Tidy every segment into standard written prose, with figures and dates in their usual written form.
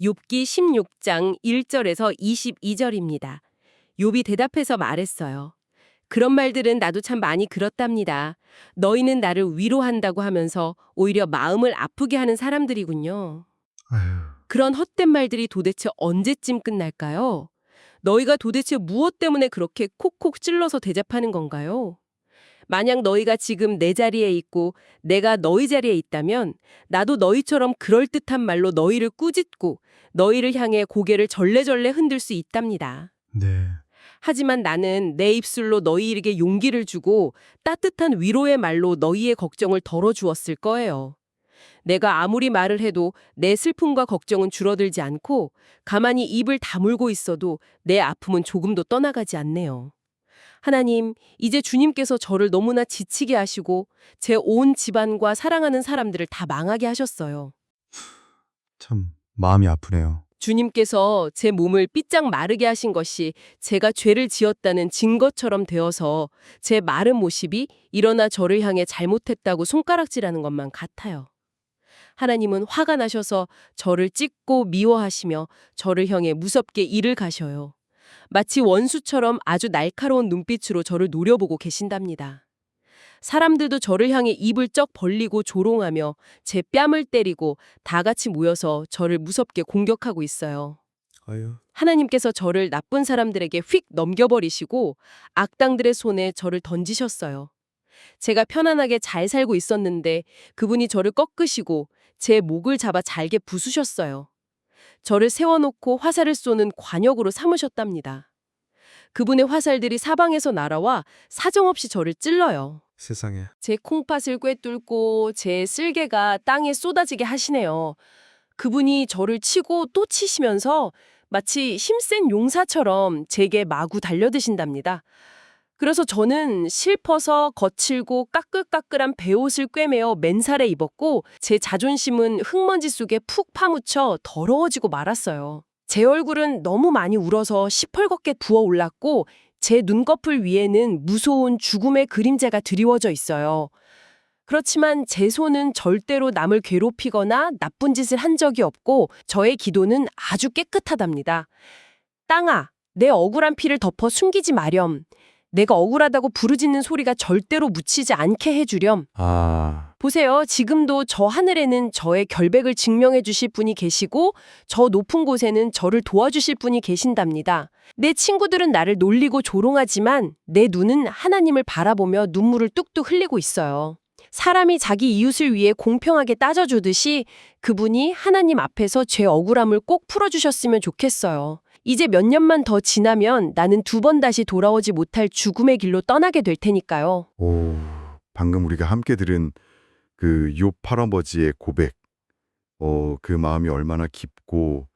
욥기 16장 1절에서 22절입니다. 욥이 대답해서 말했어요. 그런 말들은 나도 참 많이 들었답니다. 너희는 나를 위로한다고 하면서 오히려 마음을 아프게 하는 사람들이군요. 아휴, 그런 헛된 말들이 도대체 언제쯤 끝날까요? 너희가 도대체 무엇 때문에 그렇게 콕콕 찔러서 대답하는 건가요? 만약 너희가 지금 내 자리에 있고 내가 너희 자리에 있다면 나도 너희처럼 그럴듯한 말로 너희를 꾸짖고 너희를 향해 고개를 절레절레 흔들 수 있답니다. 네. 하지만 나는 내 입술로 너희에게 용기를 주고 따뜻한 위로의 말로 너희의 걱정을 덜어주었을 거예요. 내가 아무리 말을 해도 내 슬픔과 걱정은 줄어들지 않고 가만히 입을 다물고 있어도 내 아픔은 조금도 떠나가지 않네요. 하나님, 이제 주님께서 저를 너무나 지치게 하시고 제 온 집안과 사랑하는 사람들을 다 망하게 하셨어요. 참 마음이 아프네요. 주님께서 제 몸을 삐짝 마르게 하신 것이 제가 죄를 지었다는 증거처럼 되어서 제 마른 모습이 일어나 저를 향해 잘못했다고 손가락질하는 것만 같아요. 하나님은 화가 나셔서 저를 찢고 미워하시며 저를 향해 무섭게 이를 가셔요. 마치 원수처럼 아주 날카로운 눈빛으로 저를 노려보고 계신답니다. 사람들도 저를 향해 입을 쩍 벌리고 조롱하며 제 뺨을 때리고 다 같이 모여서 저를 무섭게 공격하고 있어요. 아유. 하나님께서 저를 나쁜 사람들에게 휙 넘겨버리시고 악당들의 손에 저를 던지셨어요. 제가 편안하게 잘 살고 있었는데 그분이 저를 꺾으시고 제 목을 잡아 잘게 부수셨어요. 저를 세워놓고 화살을 쏘는 관역으로 삼으셨답니다. 그분의 화살들이 사방에서 날아와 사정없이 저를 찔러요. 세상에. 제 콩팥을 꿰뚫고 제 쓸개가 땅에 쏟아지게 하시네요. 그분이 저를 치고 또 치시면서 마치 힘센 용사처럼 제게 마구 달려드신답니다. 그래서 저는 슬퍼서 거칠고 까끌까끌한 베옷을 꿰매어 맨살에 입었고 제 자존심은 흙먼지 속에 푹 파묻혀 더러워지고 말았어요. 제 얼굴은 너무 많이 울어서 시펄겋게 부어올랐고 제 눈꺼풀 위에는 무서운 죽음의 그림자가 드리워져 있어요. 그렇지만 제 손은 절대로 남을 괴롭히거나 나쁜 짓을 한 적이 없고 저의 기도는 아주 깨끗하답니다. 땅아, 내 억울한 피를 덮어 숨기지 마렴. 내가 억울하다고 부르짖는 소리가 절대로 묻히지 않게 해주렴. 보세요. 지금도 저 하늘에는 저의 결백을 증명해 주실 분이 계시고 저 높은 곳에는 저를 도와주실 분이 계신답니다. 내 친구들은 나를 놀리고 조롱하지만 내 눈은 하나님을 바라보며 눈물을 뚝뚝 흘리고 있어요. 사람이 자기 이웃을 위해 공평하게 따져주듯이 그분이 하나님 앞에서 제 억울함을 꼭 풀어주셨으면 좋겠어요. 이제 몇 년만 더 지나면 나는 두 번 다시 돌아오지 못할 죽음의 길로 떠나게 될 테니까요. 오, 방금 우리가 함께 들은 그 욥 할아버지의 고백. 그 마음이 얼마나 깊고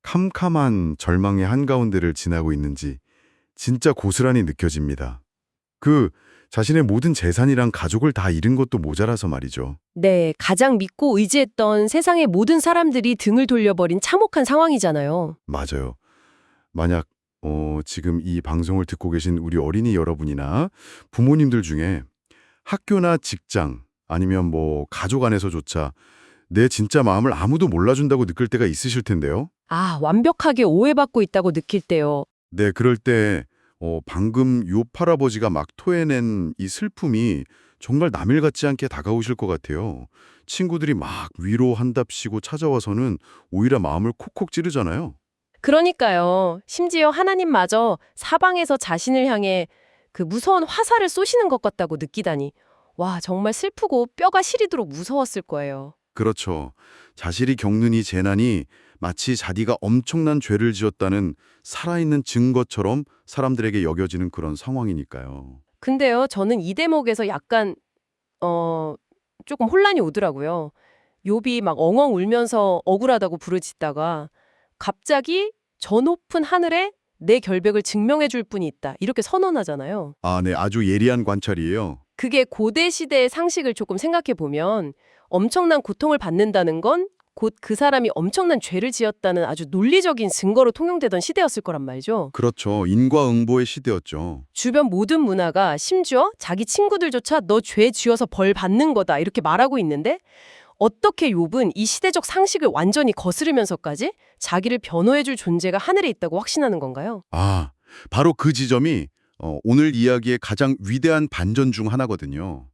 캄캄한 절망의 한가운데를 지나고 있는지 진짜 고스란히 느껴집니다. 그 자신의 모든 재산이랑 가족을 다 잃은 것도 모자라서 말이죠. 네, 가장 믿고 의지했던 세상의 모든 사람들이 등을 돌려버린 참혹한 상황이잖아요. 맞아요. 만약 지금 이 방송을 듣고 계신 우리 어린이 여러분이나 부모님들 중에 학교나 직장 아니면 뭐 가족 안에서조차 내 진짜 마음을 아무도 몰라준다고 느낄 때가 있으실 텐데요. 아, 완벽하게 오해받고 있다고 느낄 때요. 네, 그럴 때 방금 요 할아버지가 막 토해낸 이 슬픔이 정말 남일 같지 않게 다가오실 것 같아요. 친구들이 막 위로한답시고 찾아와서는 오히려 마음을 콕콕 찌르잖아요. 그러니까요. 심지어 하나님마저 사방에서 자신을 향해 그 무서운 화살을 쏘시는 것 같다고 느끼다니. 와, 정말 슬프고 뼈가 시리도록 무서웠을 거예요. 그렇죠. 자신이 겪는 이 재난이 마치 자기가 엄청난 죄를 지었다는 살아있는 증거처럼 사람들에게 여겨지는 그런 상황이니까요. 근데요, 저는 이 대목에서 약간 조금 혼란이 오더라고요. 욥이 막 엉엉 울면서 억울하다고 부르짖다가 갑자기 저 높은 하늘에 내 결백을 증명해 줄 분이 있다. 이렇게 선언하잖아요. 아, 네. 아주 예리한 관찰이에요. 그게 고대 시대의 상식을 조금 생각해 보면 엄청난 고통을 받는다는 건 곧 그 사람이 엄청난 죄를 지었다는 아주 논리적인 증거로 통용되던 시대였을 거란 말이죠. 그렇죠. 인과응보의 시대였죠. 주변 모든 문화가 심지어 자기 친구들조차 너 죄 지어서 벌 받는 거다 이렇게 말하고 있는데 어떻게 욥은 이 시대적 상식을 완전히 거스르면서까지 자기를 변호해줄 존재가 하늘에 있다고 확신하는 건가요? 아, 바로 그 지점이 오늘 이야기의 가장 위대한 반전 중 하나거든요.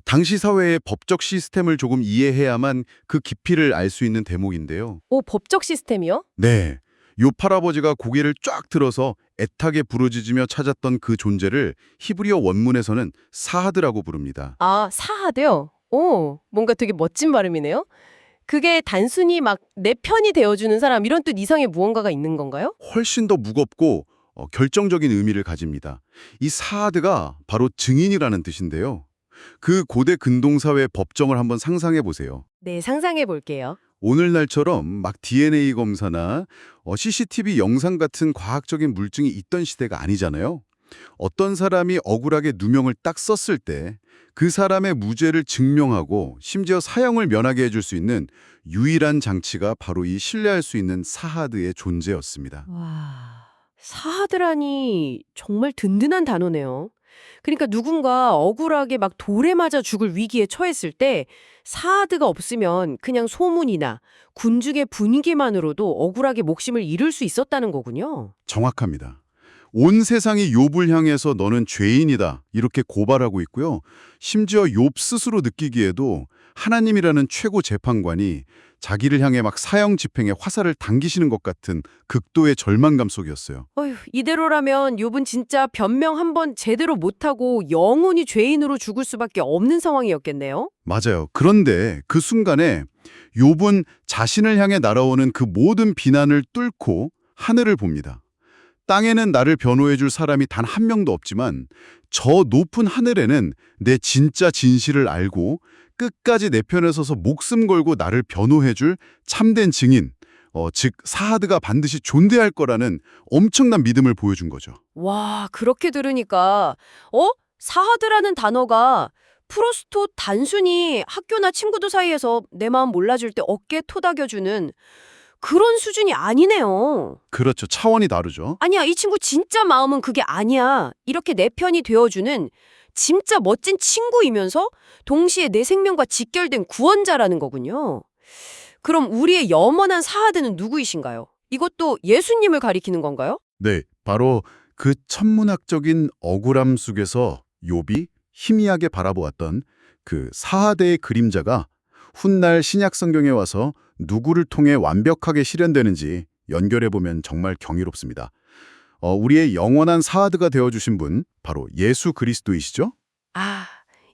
당시 사회의 법적 시스템을 조금 이해해야만 그 깊이를 알 수 있는 대목인데요. 오, 법적 시스템이요? 네, 욥 할아버지가 고개를 쫙 들어서 애타게 부르짖으며 찾았던 그 존재를 히브리어 원문에서는 사하드라고 부릅니다. 아, 사하드요? 오, 뭔가 되게 멋진 발음이네요. 그게 단순히 막 내 편이 되어주는 사람 이런 뜻 이상의 무언가가 있는 건가요? 훨씬 더 무겁고 결정적인 의미를 가집니다. 이 사하드가 바로 증인이라는 뜻인데요. 그 고대 근동사회 법정을 한번 상상해 보세요. 네, 상상해 볼게요. 오늘날처럼 막 DNA 검사나 CCTV 영상 같은 과학적인 물증이 있던 시대가 아니잖아요. 어떤 사람이 억울하게 누명을 딱 썼을 때 그 사람의 무죄를 증명하고 심지어 사형을 면하게 해줄 수 있는 유일한 장치가 바로 이 신뢰할 수 있는 사하드의 존재였습니다. 와, 사하드라니 정말 든든한 단어네요. 그러니까 누군가 억울하게 막 돌에 맞아 죽을 위기에 처했을 때 사하드가 없으면 그냥 소문이나 군중의 분위기만으로도 억울하게 목숨을 잃을 수 있었다는 거군요. 정확합니다. 온 세상이 욥을 향해서 너는 죄인이다 이렇게 고발하고 있고요. 심지어 욥 스스로 느끼기에도 하나님이라는 최고 재판관이 자기를 향해 막 사형 집행에 화살을 당기시는 것 같은 극도의 절망감 속이었어요. 어휴, 이대로라면 욥은 진짜 변명 한번 제대로 못하고 영원히 죄인으로 죽을 수밖에 없는 상황이었겠네요. 맞아요. 그런데 그 순간에 욥은 자신을 향해 날아오는 그 모든 비난을 뚫고 하늘을 봅니다. 땅에는 나를 변호해 줄 사람이 단 한 명도 없지만 저 높은 하늘에는 내 진짜 진실을 알고 끝까지 내 편에 서서 목숨 걸고 나를 변호해 줄 참된 증인, 즉 사하드가 반드시 존재할 거라는 엄청난 믿음을 보여준 거죠. 와, 그렇게 들으니까 사하드라는 단어가 프로스토 단순히 학교나 친구들 사이에서 내 마음 몰라줄 때 어깨 토닥여주는 그런 수준이 아니네요. 그렇죠. 차원이 다르죠. 아니야, 이 친구 진짜 마음은 그게 아니야. 이렇게 내 편이 되어주는 진짜 멋진 친구이면서 동시에 내 생명과 직결된 구원자라는 거군요. 그럼 우리의 영원한 사하드는 누구이신가요? 이것도 예수님을 가리키는 건가요? 네, 바로 그 천문학적인 억울함 속에서 욥이 희미하게 바라보았던 그 사하대의 그림자가 훗날 신약 성경에 와서 누구를 통해 완벽하게 실현되는지 연결해보면 정말 경이롭습니다. 우리의 영원한 사하드가 되어주신 분, 바로 예수 그리스도이시죠? 아,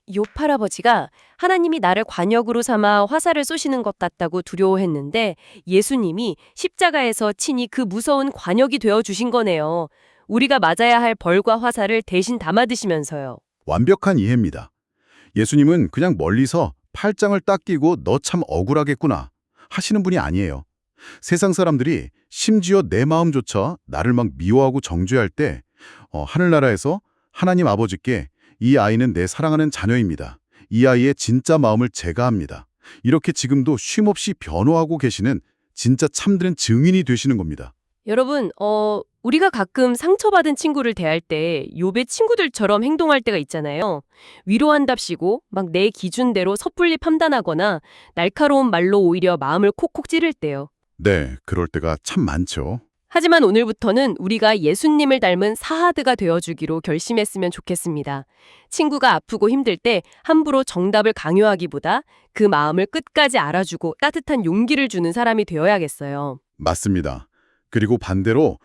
욥 할아버지가 하나님이 나를 관역으로 삼아 화살을 쏘시는 것 같다고 두려워했는데 예수님이 십자가에서 친히 그 무서운 관역이 되어주신 거네요. 우리가 맞아야 할 벌과 화살을 대신 담아드시면서요. 완벽한 이해입니다. 예수님은 그냥 멀리서 팔짱을 딱 끼고 너 참 억울하겠구나 하시는 분이 아니에요. 세상 사람들이 심지어 내 마음조차 나를 막 미워하고 정죄할 때 하늘나라에서 하나님 아버지께 이 아이는 내 사랑하는 자녀입니다. 이 아이의 진짜 마음을 제가 합니다. 이렇게 지금도 쉼없이 변호하고 계시는 진짜 참된 증인이 되시는 겁니다. 여러분, 우리가 가끔 상처받은 친구를 대할 때 욥의 친구들처럼 행동할 때가 있잖아요. 위로한답시고 막 내 기준대로 섣불리 판단하거나 날카로운 말로 오히려 마음을 콕콕 찌를 때요. 네, 그럴 때가 참 많죠. 하지만 오늘부터는 우리가 예수님을 닮은 사하드가 되어주기로 결심했으면 좋겠습니다. 친구가 아프고 힘들 때 함부로 정답을 강요하기보다 그 마음을 끝까지 알아주고 따뜻한 용기를 주는 사람이 되어야겠어요. 맞습니다. 그리고 반대로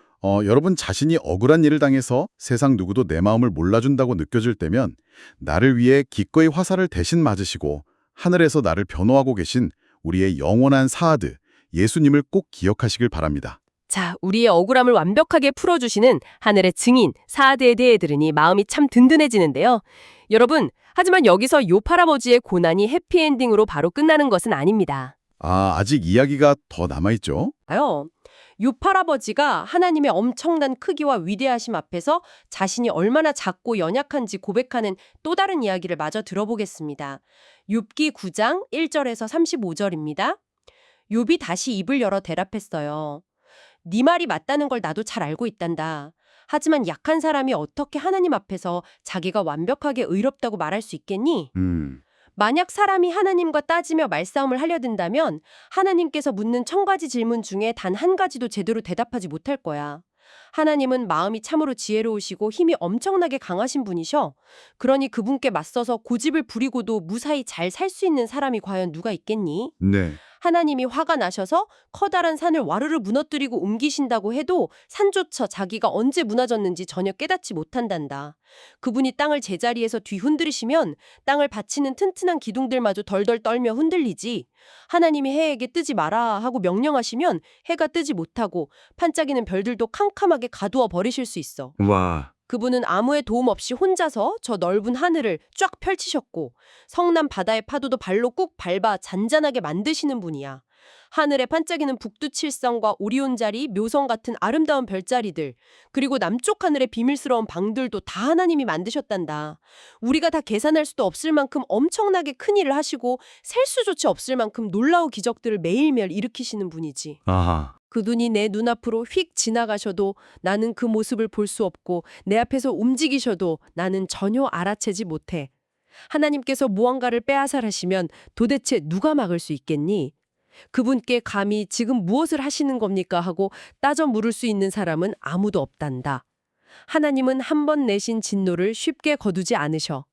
여러분 자신이 억울한 일을 당해서 세상 누구도 내 마음을 몰라준다고 느껴질 때면 나를 위해 기꺼이 화살을 대신 맞으시고 하늘에서 나를 변호하고 계신 우리의 영원한 사하드 예수님을 꼭 기억하시길 바랍니다. 자, 우리의 억울함을 완벽하게 풀어주시는 하늘의 증인 사하드에 대해 들으니 마음이 참 든든해지는데요. 여러분, 하지만 여기서 욥 할아버지의 고난이 해피엔딩으로 바로 끝나는 것은 아닙니다. 아직 이야기가 더 남아있죠? 욥 할아버지가 하나님의 엄청난 크기와 위대하심 앞에서 자신이 얼마나 작고 연약한지 고백하는 또 다른 이야기를 마저 들어보겠습니다. 욥기 9장 1절에서 35절입니다. 욥이 다시 입을 열어 대답했어요. 네 말이 맞다는 걸 나도 잘 알고 있단다. 하지만 약한 사람이 어떻게 하나님 앞에서 자기가 완벽하게 의롭다고 말할 수 있겠니? 만약 사람이 하나님과 따지며 말싸움을 하려 든다면 하나님께서 묻는 1000가지 질문 중에 단 한 가지도 제대로 대답하지 못할 거야. 하나님은 마음이 참으로 지혜로우시고 힘이 엄청나게 강하신 분이셔. 그러니 그분께 맞서서 고집을 부리고도 무사히 잘 살 수 있는 사람이 과연 누가 있겠니? 네. 하나님이 화가 나셔서 커다란 산을 와르르 무너뜨리고 옮기신다고 해도 산조차 자기가 언제 무너졌는지 전혀 깨닫지 못한단다. 그분이 땅을 제자리에서 뒤흔들으시면 땅을 받치는 튼튼한 기둥들마저 덜덜 떨며 흔들리지. 하나님이 해에게 뜨지 마라 하고 명령하시면 해가 뜨지 못하고 반짝이는 별들도 캄캄하게 가두어 버리실 수 있어. 와. 그분은 아무의 도움 없이 혼자서 저 넓은 하늘을 쫙 펼치셨고 성남 바다의 파도도 발로 꾹 밟아 잔잔하게 만드시는 분이야. 하늘에 반짝이는 북두칠성과 오리온자리, 묘성 같은 아름다운 별자리들, 그리고 남쪽 하늘의 비밀스러운 방들도 다 하나님이 만드셨단다. 우리가 다 계산할 수도 없을 만큼 엄청나게 큰 일을 하시고 셀 수조차 없을 만큼 놀라운 기적들을 매일매일 일으키시는 분이지. 아하. 그 눈이 내 눈앞으로 휙 지나가셔도 나는 그 모습을 볼 수 없고 내 앞에서 움직이셔도 나는 전혀 알아채지 못해. 하나님께서 무언가를 빼앗아하시면 도대체 누가 막을 수 있겠니? 그분께 감히 지금 무엇을 하시는 겁니까 하고 따져 물을 수 있는 사람은 아무도 없단다. 하나님은 한 번 내신 진노를 쉽게 거두지 않으셔.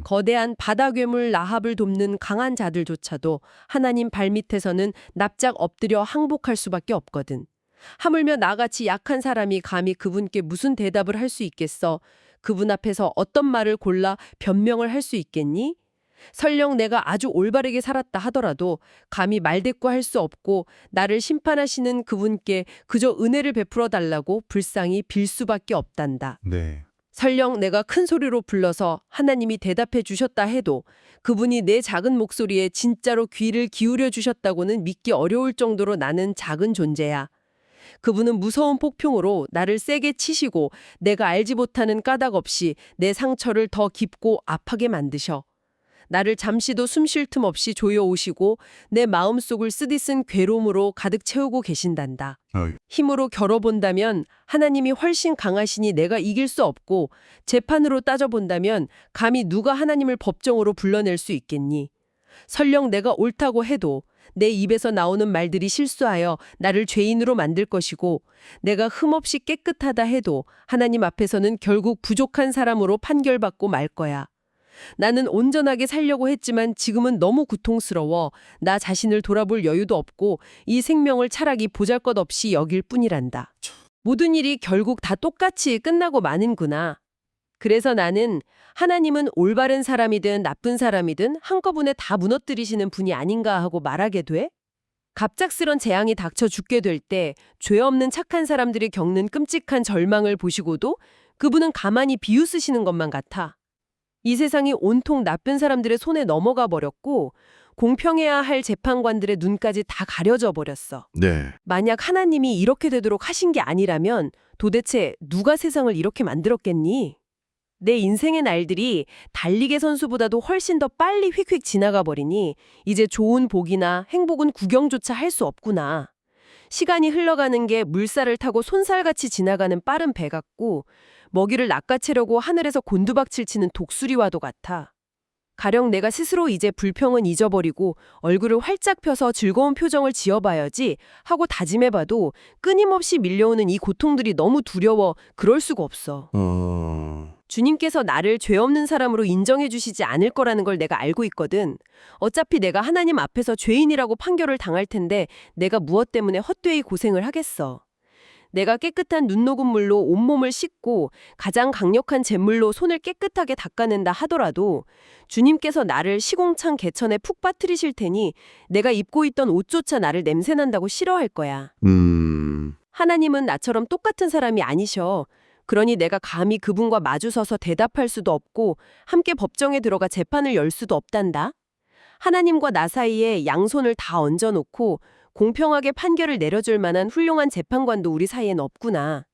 거대한 바다 괴물 라합을 돕는 강한 자들조차도 하나님 발밑에서는 납작 엎드려 항복할 수밖에 없거든. 하물며 나같이 약한 사람이 감히 그분께 무슨 대답을 할 수 있겠어? 그분 앞에서 어떤 말을 골라 변명을 할 수 있겠니? 설령 내가 아주 올바르게 살았다 하더라도 감히 말대꾸할 수 없고 나를 심판하시는 그분께 그저 은혜를 베풀어 달라고 불쌍히 빌 수밖에 없단다. 네. 설령 내가 큰 소리로 불러서 하나님이 대답해 주셨다 해도 그분이 내 작은 목소리에 진짜로 귀를 기울여 주셨다고는 믿기 어려울 정도로 나는 작은 존재야. 그분은 무서운 폭풍으로 나를 세게 치시고 내가 알지 못하는 까닭 없이 내 상처를 더 깊고 아프게 만드셔. 나를 잠시도 숨 쉴 틈 없이 조여오시고 내 마음속을 쓰디쓴 괴로움으로 가득 채우고 계신단다. 힘으로 겨뤄본다면 하나님이 훨씬 강하시니 내가 이길 수 없고 재판으로 따져본다면 감히 누가 하나님을 법정으로 불러낼 수 있겠니? 설령 내가 옳다고 해도 내 입에서 나오는 말들이 실수하여 나를 죄인으로 만들 것이고 내가 흠없이 깨끗하다 해도 하나님 앞에서는 결국 부족한 사람으로 판결받고 말 거야. 나는 온전하게 살려고 했지만 지금은 너무 고통스러워 나 자신을 돌아볼 여유도 없고 이 생명을 차라리 보잘것없이 여길 뿐이란다. 모든 일이 결국 다 똑같이 끝나고 마는구나. 그래서 나는 하나님은 올바른 사람이든 나쁜 사람이든 한꺼번에 다 무너뜨리시는 분이 아닌가 하고 말하게 돼? 갑작스런 재앙이 닥쳐 죽게 될 때 죄 없는 착한 사람들이 겪는 끔찍한 절망을 보시고도 그분은 가만히 비웃으시는 것만 같아. 이 세상이 온통 나쁜 사람들의 손에 넘어가 버렸고 공평해야 할 재판관들의 눈까지 다 가려져 버렸어. 네. 만약 하나님이 이렇게 되도록 하신 게 아니라면 도대체 누가 세상을 이렇게 만들었겠니? 내 인생의 날들이 달리기 선수보다도 훨씬 더 빨리 휙휙 지나가 버리니 이제 좋은 복이나 행복은 구경조차 할 수 없구나. 시간이 흘러가는 게 물살을 타고 손살같이 지나가는 빠른 배 같고 먹이를 낚아채려고 하늘에서 곤두박질 치는 독수리와도 같아. 가령 내가 스스로 이제 불평은 잊어버리고 얼굴을 활짝 펴서 즐거운 표정을 지어봐야지 하고 다짐해봐도 끊임없이 밀려오는 이 고통들이 너무 두려워 그럴 수가 없어. 주님께서 나를 죄 없는 사람으로 인정해 주시지 않을 거라는 걸 내가 알고 있거든. 어차피 내가 하나님 앞에서 죄인이라고 판결을 당할 텐데 내가 무엇 때문에 헛되이 고생을 하겠어. 내가 깨끗한 눈 녹은 물로 온몸을 씻고 가장 강력한 잿물로 손을 깨끗하게 닦아낸다 하더라도 주님께서 나를 시공창 개천에 푹 빠뜨리실 테니 내가 입고 있던 옷조차 나를 냄새난다고 싫어할 거야. 하나님은 나처럼 똑같은 사람이 아니셔. 그러니 내가 감히 그분과 마주서서 대답할 수도 없고 함께 법정에 들어가 재판을 열 수도 없단다. 하나님과 나 사이에 양손을 다 얹어놓고 공평하게 판결을 내려줄 만한 훌륭한 재판관도 우리 사이엔 없구나.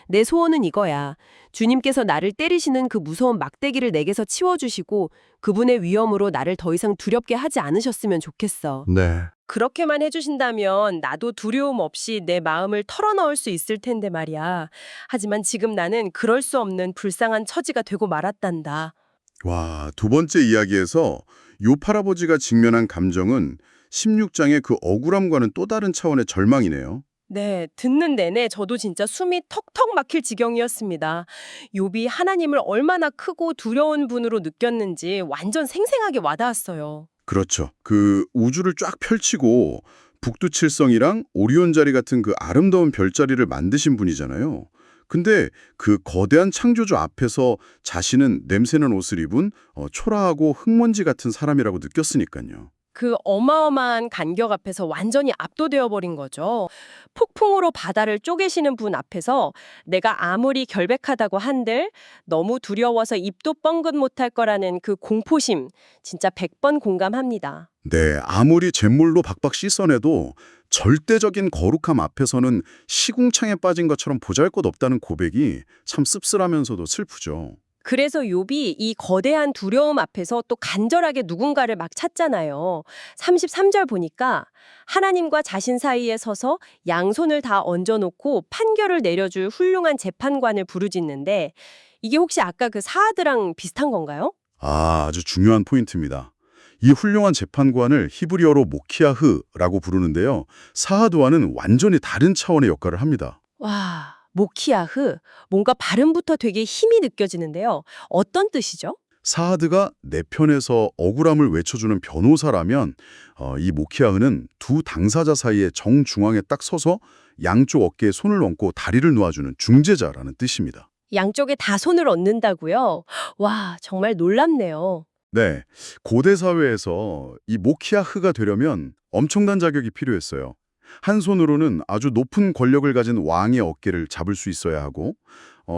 내 소원은 이거야. 주님께서 나를 때리시는 그 무서운 막대기를 내게서 치워주시고 그분의 위엄으로 나를 더 이상 두렵게 하지 않으셨으면 좋겠어. 네. 그렇게만 해주신다면 나도 두려움 없이 내 마음을 털어넣을 수 있을 텐데 말이야. 하지만 지금 나는 그럴 수 없는 불쌍한 처지가 되고 말았단다. 와, 두 번째 이야기에서 욥 할아버지가 직면한 감정은 16장의 그 억울함과는 또 다른 차원의 절망이네요. 네, 듣는 내내 저도 진짜 숨이 턱턱 막힐 지경이었습니다. 욥이 하나님을 얼마나 크고 두려운 분으로 느꼈는지 완전 생생하게 와닿았어요. 그렇죠. 그 우주를 쫙 펼치고 북두칠성이랑 오리온 자리 같은 그 아름다운 별자리를 만드신 분이잖아요. 근데 그 거대한 창조주 앞에서 자신은 냄새나는 옷을 입은 초라하고 흙먼지 같은 사람이라고 느꼈으니까요. 그 어마어마한 간격 앞에서 완전히 압도되어 버린 거죠. 폭풍으로 바다를 쪼개시는 분 앞에서 내가 아무리 결백하다고 한들 너무 두려워서 입도 뻥긋 못할 거라는 그 공포심 진짜 100번 공감합니다. 네, 아무리 잿물로 박박 씻어내도 절대적인 거룩함 앞에서는 시궁창에 빠진 것처럼 보잘것없다는 고백이 참 씁쓸하면서도 슬프죠. 그래서 욥이 이 거대한 두려움 앞에서 또 간절하게 누군가를 막 찾잖아요. 33절 보니까 하나님과 자신 사이에 서서 양손을 다 얹어놓고 판결을 내려줄 훌륭한 재판관을 부르짖는데 이게 혹시 아까 그 사하드랑 비슷한 건가요? 아주 중요한 포인트입니다. 이 훌륭한 재판관을 히브리어로 모키아흐라고 부르는데요. 사하드와는 완전히 다른 차원의 역할을 합니다. 와, 모키아흐. 뭔가 발음부터 되게 힘이 느껴지는데요. 어떤 뜻이죠? 사하드가 내 편에서 억울함을 외쳐주는 변호사라면 이 모키아흐는 두 당사자 사이의 정중앙에 딱 서서 양쪽 어깨에 손을 얹고 다리를 놓아주는 중재자라는 뜻입니다. 양쪽에 다 손을 얹는다고요? 와, 정말 놀랍네요. 네, 고대 사회에서 이 모키아흐가 되려면 엄청난 자격이 필요했어요. 한 손으로는 아주 높은 권력을 가진 왕의 어깨를 잡을 수 있어야 하고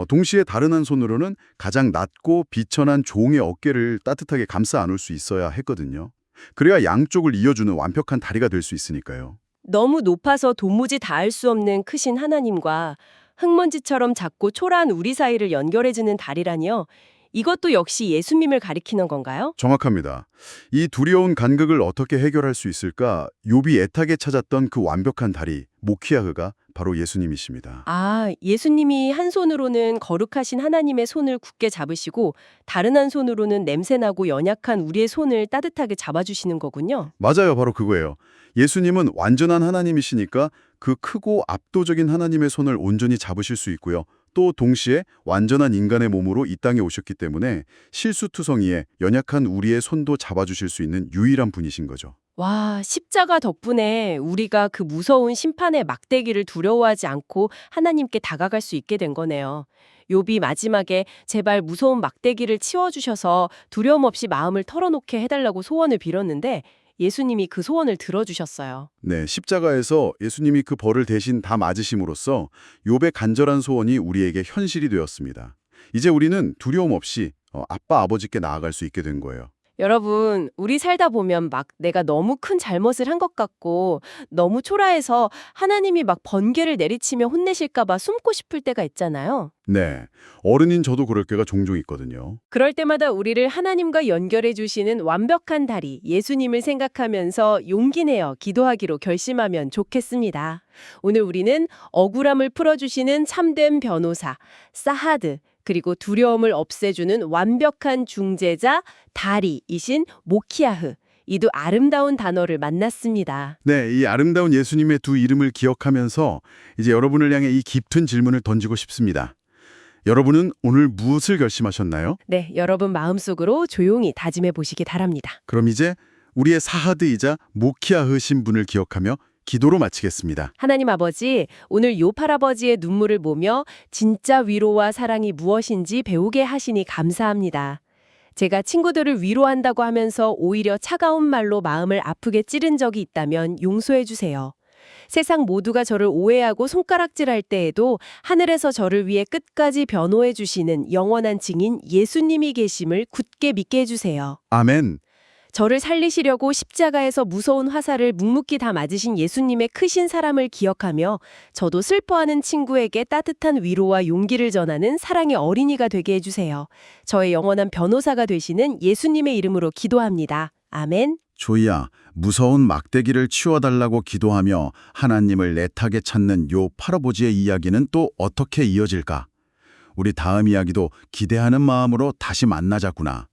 동시에 다른 한 손으로는 가장 낮고 비천한 종의 어깨를 따뜻하게 감싸 안을 수 있어야 했거든요. 그래야 양쪽을 이어주는 완벽한 다리가 될 수 있으니까요. 너무 높아서 도무지 닿을 수 없는 크신 하나님과 흙먼지처럼 작고 초라한 우리 사이를 연결해주는 다리라니요. 이것도 역시 예수님을 가리키는 건가요? 정확합니다. 이 두려운 간극을 어떻게 해결할 수 있을까? 욥이 애타게 찾았던 그 완벽한 다리, 모키아흐가 바로 예수님이십니다. 아, 예수님이 한 손으로는 거룩하신 하나님의 손을 굳게 잡으시고 다른 한 손으로는 냄새나고 연약한 우리의 손을 따뜻하게 잡아주시는 거군요. 맞아요. 바로 그거예요. 예수님은 완전한 하나님이시니까 그 크고 압도적인 하나님의 손을 온전히 잡으실 수 있고요. 또 동시에 완전한 인간의 몸으로 이 땅에 오셨기 때문에 실수투성이에 연약한 우리의 손도 잡아주실 수 있는 유일한 분이신 거죠. 와, 십자가 덕분에 우리가 그 무서운 심판의 막대기를 두려워하지 않고 하나님께 다가갈 수 있게 된 거네요. 욥이 마지막에 제발 무서운 막대기를 치워주셔서 두려움 없이 마음을 털어놓게 해달라고 소원을 빌었는데 예수님이 그 소원을 들어주셨어요. 네, 십자가에서 예수님이 그 벌을 대신 다 맞으심으로써 욥의 간절한 소원이 우리에게 현실이 되었습니다. 이제 우리는 두려움 없이 아빠 아버지께 나아갈 수 있게 된 거예요. 여러분, 우리 살다 보면 막 내가 너무 큰 잘못을 한 것 같고 너무 초라해서 하나님이 막 번개를 내리치며 혼내실까 봐 숨고 싶을 때가 있잖아요. 네, 어른인 저도 그럴 때가 종종 있거든요. 그럴 때마다 우리를 하나님과 연결해 주시는 완벽한 다리, 예수님을 생각하면서 용기 내어 기도하기로 결심하면 좋겠습니다. 오늘 우리는 억울함을 풀어주시는 참된 변호사, 사하드, 그리고 두려움을 없애주는 완벽한 중재자, 다리이신 모키아흐, 이 두 아름다운 단어를 만났습니다. 네, 이 아름다운 예수님의 두 이름을 기억하면서 이제 여러분을 향해 이 깊은 질문을 던지고 싶습니다. 여러분은 오늘 무엇을 결심하셨나요? 네, 여러분 마음속으로 조용히 다짐해 보시기 바랍니다. 그럼 이제 우리의 사하드이자 모키아흐 신분을 기억하며 기도로 마치겠습니다. 하나님 아버지, 오늘 욥 할아버지의 눈물을 보며 진짜 위로와 사랑이 무엇인지 배우게 하시니 감사합니다. 제가 친구들을 위로한다고 하면서 오히려 차가운 말로 마음을 아프게 찌른 적이 있다면 용서해 주세요. 세상 모두가 저를 오해하고 손가락질할 때에도 하늘에서 저를 위해 끝까지 변호해 주시는 영원한 증인 예수님이 계심을 굳게 믿게 해주세요. 아멘. 저를 살리시려고 십자가에서 무서운 화살을 묵묵히 다 맞으신 예수님의 크신 사람을 기억하며 저도 슬퍼하는 친구에게 따뜻한 위로와 용기를 전하는 사랑의 어린이가 되게 해주세요. 저의 영원한 변호사가 되시는 예수님의 이름으로 기도합니다. 아멘. 조이야, 무서운 막대기를 치워달라고 기도하며 하나님을 애타게 찾는 요 할아버지의 이야기는 또 어떻게 이어질까? 우리 다음 이야기도 기대하는 마음으로 다시 만나자꾸나.